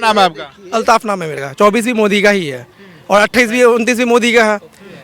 नाम है आपका? अल्ताफ नाम है मेरा। 24 भी मोदी का ही है और 28 भी 29 भी मोदी का है।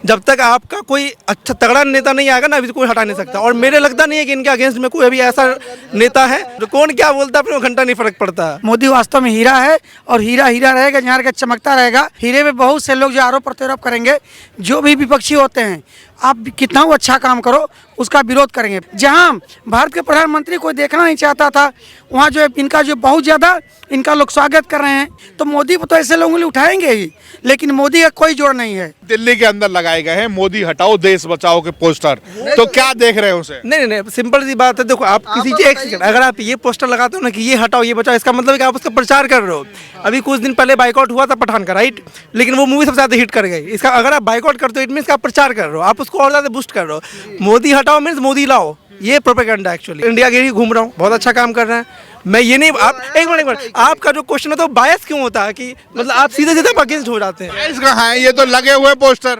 जब तक आपका कोई अच्छा तगड़ा नेता नहीं आएगा ना, अभी तो कोई हटा नहीं सकता। और मेरे लगता नहीं है कि इनके अगेंस्ट में कोई अभी ऐसा नेता है जो कौन क्या बोलता है अपने को घंटा नहीं फर्क पड़ता। मोदी वास्तव में हीरा है और हीरा हीरा रहेगा, जहाँ का चमकता रहेगा। हीरे में बहुत से लोग जो आरोप प्रत्यारोप करेंगे, जो भी विपक्षी होते हैं, आप कितना वो अच्छा काम करो उसका विरोध करेंगे। जहां भारत के प्रधानमंत्री कोई देखना नहीं चाहता था, वहां जो इनका जो बहुत ज़्यादा इनका लोग स्वागत कर रहे हैं। तो मोदी को तो ऐसे लोग उंगली उठाएंगे ही, लेकिन मोदी का कोई जोड़ नहीं है। दिल्ली के अंदर लगाए गए हैं मोदी हटाओ देश बचाओ के पोस्टर, तो क्या देख रहे हो उसे? नहीं, सिंपल सी बात है। देखो आप किसी एक सेकंड अगर आप ये पोस्टर लगाते हो ना कि ये हटाओ ये बचाओ, इसका मतलब है कि आप उसका प्रचार कर रहे हो। अभी कुछ दिन पहले बाइकआउट हुआ था पठान का, राइट, लेकिन वो मूवी सबसे ज्यादा हिट कर गई। इसका अगर आप बाइकआउट करते हो इट मींस आप प्रचार कर रहे हो, आप उसको और ज्यादा बूस्ट कर रहे हो। मोदी हटाओ मींस मोदी लाओ, ये प्रोपेगेंडा एक्चुअली। इंडिया गेट ही घूम रहा हूँ, बहुत अच्छा काम कर रहे हैं। मैं ये नहीं, आप एक मिनट आपका जो क्वेश्चन होता है वो बायस क्यों होता है कि मतलब आप सीधे सीधे अगेंस्ट हो जाते हैं। इसका है ये तो लगे हुए पोस्टर,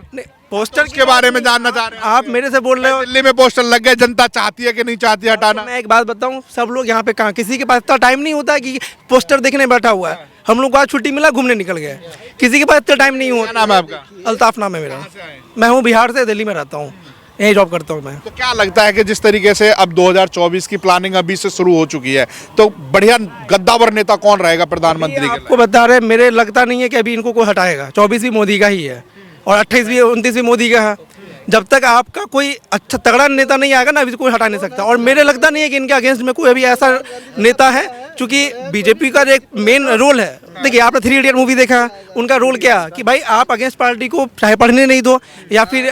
पोस्टर के बारे में जानना चाह रहे हैं आप मेरे से बोल रहे हो। दिल्ली में पोस्टर लग गए, जनता चाहती है कि नहीं चाहती हटाना? मैं एक बात बताऊं, सब लोग यहाँ पे कहाँ, किसी के पास इतना टाइम नहीं होता कि पोस्टर देखने बैठा हुआ है। हम लोग को आज छुट्टी मिला, घूमने निकल गए। किसी के पास इतना टाइम नहीं होता। नाम है आपका? अल्ताफ नाम है मेरा। मैं हूँ बिहार से, दिल्ली में रहता हूँ, यही जॉब करता हूँ मैं। तो क्या लगता है कि जिस तरीके से अब 2024 की प्लानिंग अभी से शुरू हो चुकी है, तो बढ़िया गद्दावर नेता कौन रहेगा प्रधानमंत्री के? आपको बता रहे, मेरे लगता नहीं है कि अभी इनको कोई हटाएगा। 24 भी मोदी का ही है और 28 भी 29 भी मोदी का है। जब तक आपका कोई अच्छा तगड़ा नेता नहीं आएगा ना, अभी तो कोई हटा नहीं सकता। और मेरे लगता नहीं है कि इनके अगेंस्ट में कोई अभी ऐसा नेता है, क्योंकि बीजेपी का एक मेन रोल है। देखिए आपने 3 इडियट मूवी देखा, उनका रोल क्या कि भाई आप अगेंस्ट पार्टी को चाहे पढ़ने नहीं दो, या फिर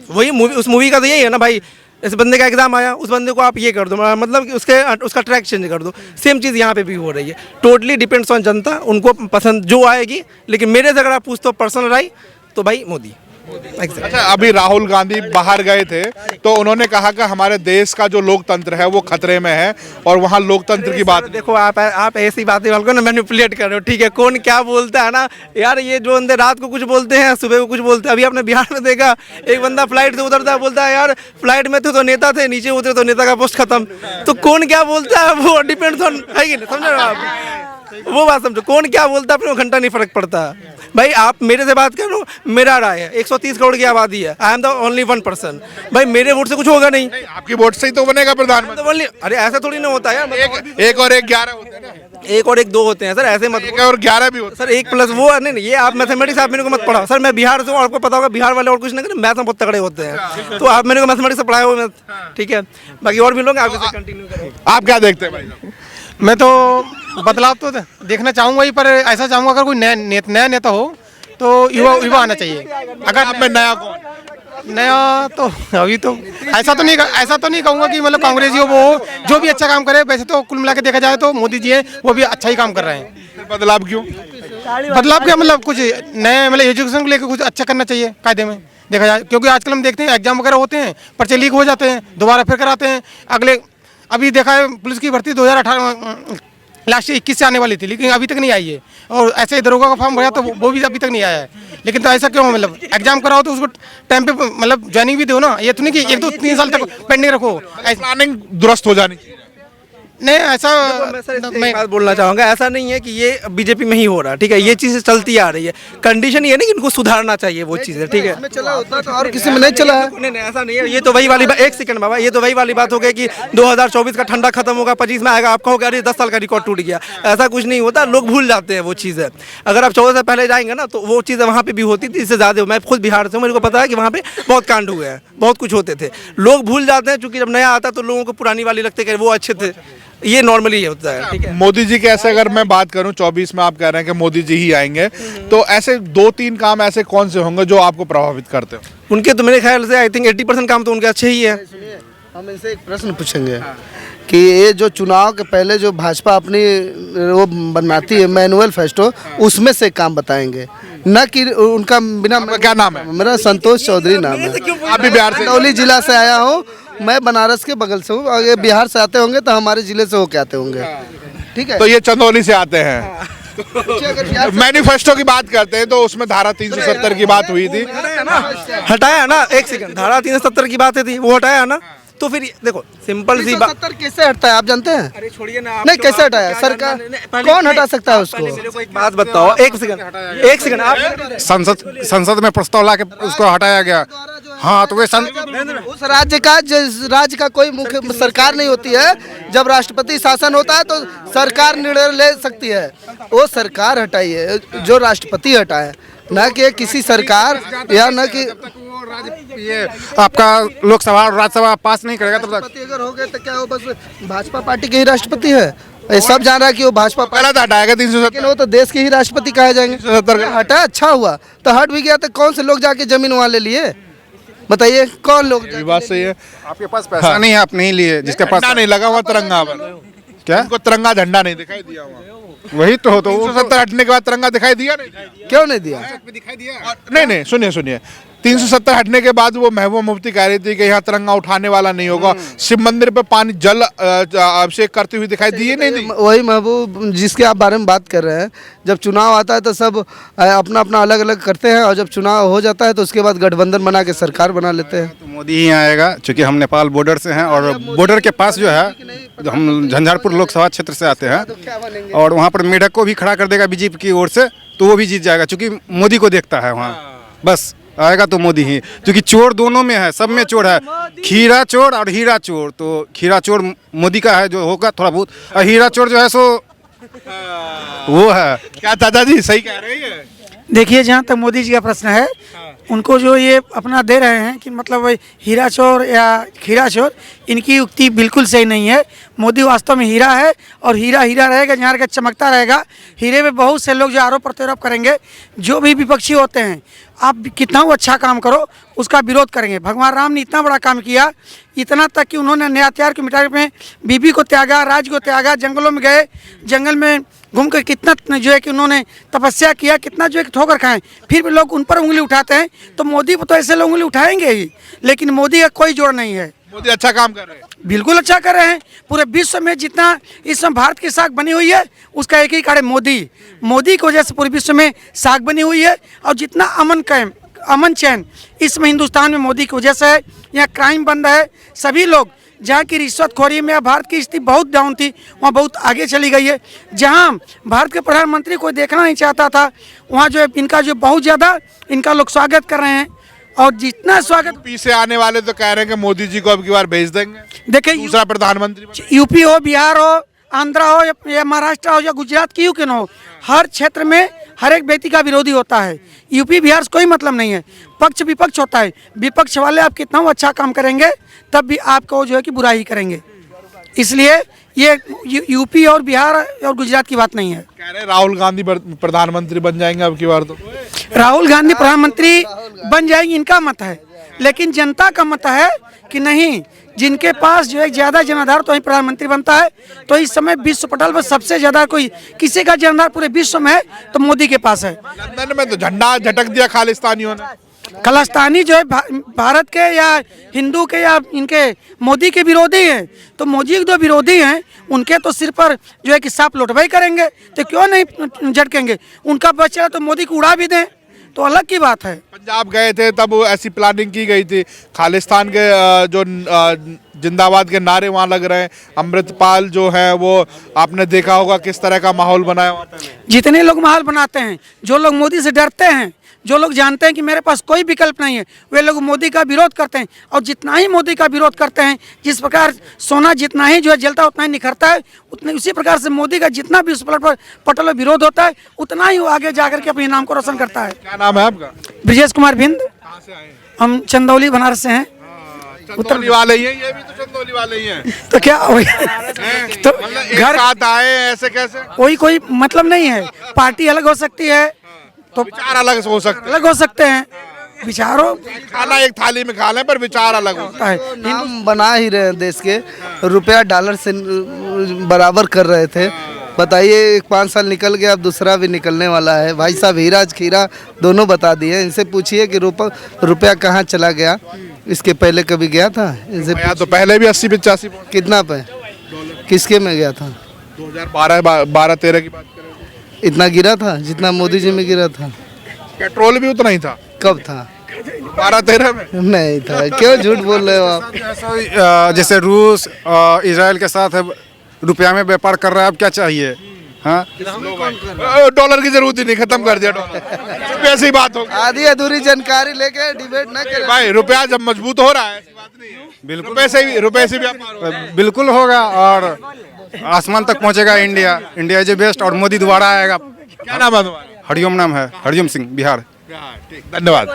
वही मूवी, उस मूवी का तो यही है ना भाई, इस बंदे का एग्जाम आया, उस बंदे को आप ये कर दो, मतलब कि उसका ट्रैक चेंज कर दो। सेम चीज़ यहाँ पे भी हो रही है। टोटली डिपेंड्स ऑन जनता, उनको पसंद जो आएगी। लेकिन मेरे से अगर आप पूछते हो पर्सनल राय, तो भाई मोदी। अच्छा, अभी राहुल गांधी बाहर गए थे तो उन्होंने कहा कि हमारे देश का जो लोकतंत्र है वो खतरे में है और वहाँ लोकतंत्र की बात। देखो आप ऐसी बातें ना मैनिपुलेट कर रहे हो, ठीक है। कौन क्या बोलता है ना यार, ये जो बंदे रात को कुछ बोलते हैं, सुबह को कुछ बोलते हैं। अभी आपने बिहार में देखा, एक बंदा फ्लाइट से उतरता है, बोलता है यार फ्लाइट में थे तो नेता थे, नीचे उतरे तो नेता का पोस्ट खत्म। तो कौन क्या बोलता है वो डिपेंड्स ऑन, है कि नहीं, समझ रहे हो आप? वो बात समझो, कौन क्या बोलता है अपने को घंटा नहीं फर्क पड़ता। भाई आप मेरे से बात करो, मेरा राय है 130 करोड़ की आबादी है, आई एम द ओनली 1%। भाई मेरे वोट से कुछ होगा नहीं, आपकी वोट से ही तो बनेगा प्रधानमंत्री। अरे ऐसा थोड़ी ना होता है यार। एक और एक 11 होते हैं ना, 1 और 1 2 होते हैं सर, ऐसे मत। 1 और 11 भी होते सर 1 प्लस वो नहीं, ये आप मैथमेटिक्स आप मेरे को मत पढ़ाओ। सर मैं बिहार से हूँ, आपको पता होगा बिहार वाले और कुछ नहीं करते, मैथ में बहुत तगड़े होते हैं। तो आप मेरे को मैथमेटिक्स से पढ़ाए हो, ठीक है। बाकी और भी लोग आगे से कंटिन्यू करें। आप क्या देखते हैं भाई? मैं तो बदलाव तो देखना चाहूँगा ही, पर ऐसा चाहूँगा अगर कोई नया नेता हो तो युवा आना चाहिए। अगर आप में नया कौन? नया तो अभी तो ऐसा तो नहीं कहूँगा कि मतलब कांग्रेस हो, वो जो भी अच्छा काम करे। वैसे तो कुल मिला के देखा जाए तो मोदी जी हैं, वो भी अच्छा ही काम कर रहे हैं। बदलाव क्यों? बदलाव क्या मतलब कुछ नए, मतलब एजुकेशन को लेकर कुछ अच्छा करना चाहिए कायदे में देखा जाए। क्योंकि आजकल हम देखते हैं एग्जाम वगैरह होते हैं, पर्चे लीक हो जाते हैं, दोबारा फिर कराते हैं अगले। अभी देखा है पुलिस की भर्ती 2018 लास्ट 21 से आने वाली थी, लेकिन अभी तक नहीं आई है। और ऐसे ही दरोगा का फॉर्म भरा तो वो भी अभी तक नहीं आया है। लेकिन तो ऐसा क्यों, मतलब एग्जाम कराओ तो उसको टाइम पे मतलब ज्वाइनिंग भी दो ना। ये तो नहीं कि 1-2-3 साल तक पेंडिंग रखो। प्लानिंग दुरुस्त हो जानी चाहिए। नहीं ऐसा मैं बात बोलना चाहूँगा, ऐसा नहीं है कि ये बीजेपी में ही हो रहा है, ठीक है। ये चीज़ें चलती आ रही है। कंडीशन ये नहीं कि इनको सुधारना चाहिए वो चीज़ें, ठीक है। चला होता तो और किसी में नहीं चला है। नहीं ऐसा नहीं है। ये तो वही वाली बात, एक सेकंड बाबा, ये तो वही वाली बात हो गई कि 2024 का ठंडा खत्म होगा, 25 में आएगा, आप कहोगे अरे 10 साल का रिकॉर्ड टूट गया। ऐसा कुछ नहीं होता, लोग भूल जाते हैं वो चीज़ें। अगर आप 14 से पहले जाएंगे ना तो वो चीज़ें वहाँ पे भी होती थी, इससे ज़्यादा। मैं खुद बिहार से हूँ, मेरे को पता है कि वहाँ पे बहुत कांड हुए हैं, बहुत कुछ होते थे। लोग भूल जाते हैं, क्योंकि जब नया आता तो लोगों को पुरानी वाली लगती है कि वो अच्छे थे। ये नॉर्मली होता है, ठीक है। मोदी जी के ऐसे अगर मैं बात करूं 24 में आप कह रहे हैं कि मोदी जी ही आएंगे, तो ऐसे 2-3 काम ऐसे कौन से होंगे जो आपको प्रभावित करते हो? उनके तो मेरे ख्याल से आई थिंक 80% काम तो उनके अच्छे ही है। हम इनसे एक प्रश्न पूछेंगे कि ये जो चुनाव के पहले जो भाजपा अपनी वो बनाती है मैनुअल उसमें से काम बताएंगे, न कि उनका बिना। क्या नाम है? मेरा संतोष चौधरी नाम है। आप भी बिहार से? चंदौली जिला से आया हूँ मैं, बनारस के बगल से हूँ। अगर बिहार से आते होंगे तो हमारे जिले से होके आते होंगे, ठीक है। तो ये चंदौली से आते हैं। मैनिफेस्टो की बात करते हैं तो उसमें धारा 370 की बात हुई थी, हटाया ना, एक सेकंड, धारा 370 की बात थी, वो हटाया ना। तो फिर देखो सिंपल सी बात। 370 कैसे हटता है आप जानते हैं? अरे छोड़िए ना आप नहीं, तो कैसे आप हटाया क्या सरकार? जानना है? पहले- कौन हटा सकता है आप उसको? पहले मेरे को एक बात बताओ, एक सेकंड आप संसद में प्रस्ताव ला के उसको हटाया गया। हाँ तो वे उस राज्य का कोई मुख्य सरकार नहीं होती है। जब राष्ट्रपति शासन होता है तो सरकार निर्णय ले सकती है। वो सरकार हटाई है जो राष्ट्रपति हटाए, न कि किसी सरकार या न कि ये आपका लोकसभा और राज्यसभा पास नहीं करेगा तब तक। राष्ट्रपति अगर हो गए तो क्या वो बस भाजपा पार्टी के ही राष्ट्रपति है? ये सब जान रहा है कि वो भाजपा पार्टी, गलत हटाएगा 370। लेकिन वो तो देश के ही राष्ट्रपति कहे जाएंगे। 370 हटा अच्छा हुआ, तो हट भी गया तो कौन से लोग जाके जमीन वहाँ ले लिए? बताइए कौन लोग ये बात सही है। आपके पास पैसा नहीं है, आप नहीं लिए। जिसके पास झंडा नहीं लगा हुआ तिरंगा पर, क्या उनको तिरंगा झंडा नहीं दिखाई दिया वहाँ। वही तो 370 हटने के बाद तिरंगा दिखाई दिया नहीं? क्यों नहीं दिया? नहीं सुनिए 370 हटने के बाद वो महबूबा मुफ्ती कह रही थी कि यहाँ तिरंगा उठाने वाला नहीं होगा। शिव मंदिर पे पानी जल अभिषेक करती हुई दिखाई दी नहीं दी? वही महबूब जिसके आप बारे में बात कर रहे हैं, जब चुनाव आता है तो सब अपना अपना अलग अलग करते हैं, और जब चुनाव हो जाता है तो उसके बाद गठबंधन बना के सरकार बना लेते हैं। तो मोदी ही आएगा, क्योंकि हम नेपाल बॉर्डर से हैं और बॉर्डर के पास जो है, हम झंझारपुर लोकसभा क्षेत्र से आते हैं और वहाँ पर मेढक को भी खड़ा कर देगा बीजेपी की ओर से, तो वो भी जीत जाएगा, क्योंकि मोदी को देखता है वहाँ। बस आएगा तो मोदी ही, क्योंकि चोर दोनों में है, सब में चोर है, खीरा चोर और हीरा चोर। तो खीरा चोर मोदी का है जो होगा थोड़ा बहुत, और हीरा चोर जो है सो वो है। क्या दादाजी सही कह रहे हैं? देखिए, जहाँ तक मोदी जी का प्रश्न है, उनको जो ये अपना दे रहे हैं कि मतलब वही हीरा चोर या खीरा चोर, इनकी युक्ति बिल्कुल सही नहीं है। मोदी वास्तव में हीरा है और हीरा हीरा रहेगा, जहाँ का चमकता रहेगा। हीरे में बहुत से लोग जो आरोप प्रत्यारोप करेंगे, जो भी विपक्षी होते हैं, आप कितना अच्छा काम करो उसका विरोध करेंगे। भगवान राम ने इतना बड़ा काम किया, इतना तक कि उन्होंने नया हथियार के मिटाने में बीबी को त्यागा, राज्य को त्यागा, जंगलों में गए, जंगल में घूम कर कितना जो है कि उन्होंने तपस्या किया, कितना जो है कि ठोकर खाएं, फिर भी लोग उन पर उंगली उठाते हैं। तो मोदी पर तो ऐसे लोग उंगली उठाएंगे ही, लेकिन मोदी का कोई जोड़ नहीं है। मोदी अच्छा काम कर रहे हैं, बिल्कुल अच्छा कर रहे हैं। पूरे विश्व में जितना इस समय भारत की साख बनी हुई है, उसका एक ही कारण मोदी। मोदी की वजह से पूरे विश्व में साख बनी हुई है। और जितना अमन चैन इसमें हिंदुस्तान में मोदी की वजह से है। यहाँ क्राइम बंद है। सभी लोग, जहाँ की रिश्वतखोरी में भारत की स्थिति बहुत डाउन थी, वहाँ बहुत आगे चली गई है। जहाँ भारत के प्रधानमंत्री कोई देखना नहीं चाहता था, वहाँ जो है इनका जो बहुत ज़्यादा इनका लोग स्वागत कर रहे हैं। और जितना स्वागत पीछे आने वाले तो कह रहे हैं कि मोदी जी को अब की बार भेज देंगे, देखिए, दूसरा प्रधानमंत्री। यूपी हो, बिहार हो, आंध्रा हो या महाराष्ट्र हो या गुजरात की क्यों न हो, हर क्षेत्र में हर एक व्यक्ति का विरोधी होता है। यूपी बिहार से कोई मतलब नहीं है, पक्ष विपक्ष होता है। विपक्ष वाले आप कितना अच्छा काम करेंगे, तब भी आपको जो है कि बुराई करेंगे। इसलिए ये यूपी और बिहार और गुजरात की बात नहीं है। कह रहे हैं राहुल गांधी प्रधानमंत्री बन जाएंगे अब की बार तो। राहुल गांधी प्रधानमंत्री बन जाएंगे, इनका मत है, लेकिन जनता का मत है कि नहीं, जिनके पास जो है ज़्यादा जनाधार तो वही प्रधानमंत्री बनता है। तो इस समय विश्व पटल पर सबसे ज़्यादा कोई किसी का जनाधार पूरे विश्व में है तो मोदी के पास है। लंदन में तो झंडा झटक दिया खालिस्तानियों ने। खालिस्तानी जो है भारत के या हिंदू के या इनके मोदी के विरोधी हैं, तो मोदी के जो विरोधी हैं उनके तो सिर पर जो है कि सांप लौटवाई करेंगे, तो क्यों नहीं झटकेंगे। उनका बच्चा तो मोदी को उड़ा भी दें तो अलग की बात है। पंजाब गए थे तब ऐसी प्लानिंग की गई थी, खालिस्तान के जो जिंदाबाद के नारे वहाँ लग रहे हैं। अमृतपाल जो है वो आपने देखा होगा किस तरह का माहौल बनाया हुआ था। जितने लोग माहौल बनाते हैं, जो लोग मोदी से डरते हैं, जो लोग जानते हैं कि मेरे पास कोई विकल्प नहीं है, वे लोग मोदी का विरोध करते हैं। और जितना ही मोदी का विरोध करते हैं, जिस प्रकार सोना जितना ही जो है जलता उतना ही निखरता है, उतने उसी प्रकार से मोदी का जितना भी उस पटल में विरोध होता है, उतना ही वो आगे जाकर के अपने नाम को रोशन करता है। क्या नाम है आपका? ब्रजेश कुमार भिंद। कहाँ से आए हैं? हम चंदौली बनारस से हैं। चंदौली वाले ही हैं, ये भी तो चंदौली वाले ही हैं। तो क्या तो एक घर साथ आए ऐसे कैसे? कोई मतलब नहीं है। पार्टी अलग हो सकती है तो विचार अलग हो सकते अलग हो सकते हैं, विचारों खाना एक थाली में खा लें पर विचार अलग होता है। है। नाम बना ही रहे हैं देश के, रुपया डॉलर से बराबर कर रहे थे। बताइए, एक 5 साल निकल गया, अब दूसरा भी निकलने वाला है। भाई साहब हीरा खीरा दोनों बता दिए। इनसे पूछिए कि रुपया कहाँ चला गया, इसके पहले कभी गया था? इनसे या तो पहले भी 80-85 कितना पे किसके में गया था? 2012-13 की बात करें, इतना गिरा था जितना मोदी जी में गिरा था? पेट्रोल भी उतना ही था। कब था? 12-13 में नहीं था, क्यों झूठ बोल रहे हो आप? जैसे रूस इजराइल के साथ रुपया में व्यापार कर रहा है, अब क्या चाहिए? हाँ, डॉलर की जरूरत ही नहीं, खत्म कर दिया डॉलर। रुपये से ही बात हो आधी अधूरी जानकारी लेके डिबेट ना करें भाई, रुपया जब मजबूत हो रहा है ऐसी बात नहीं है। बिल्कुल। रुपये से भी व्यापार हो रहा है। बिल्कुल होगा और आसमान तक पहुंचेगा इंडिया। इंडिया इज बेस्ट और मोदी दोबारा आएगा। क्या नाम है तुम्हारा? हरिओम नाम है, हरिओम सिंह, बिहार। ठीक, धन्यवाद।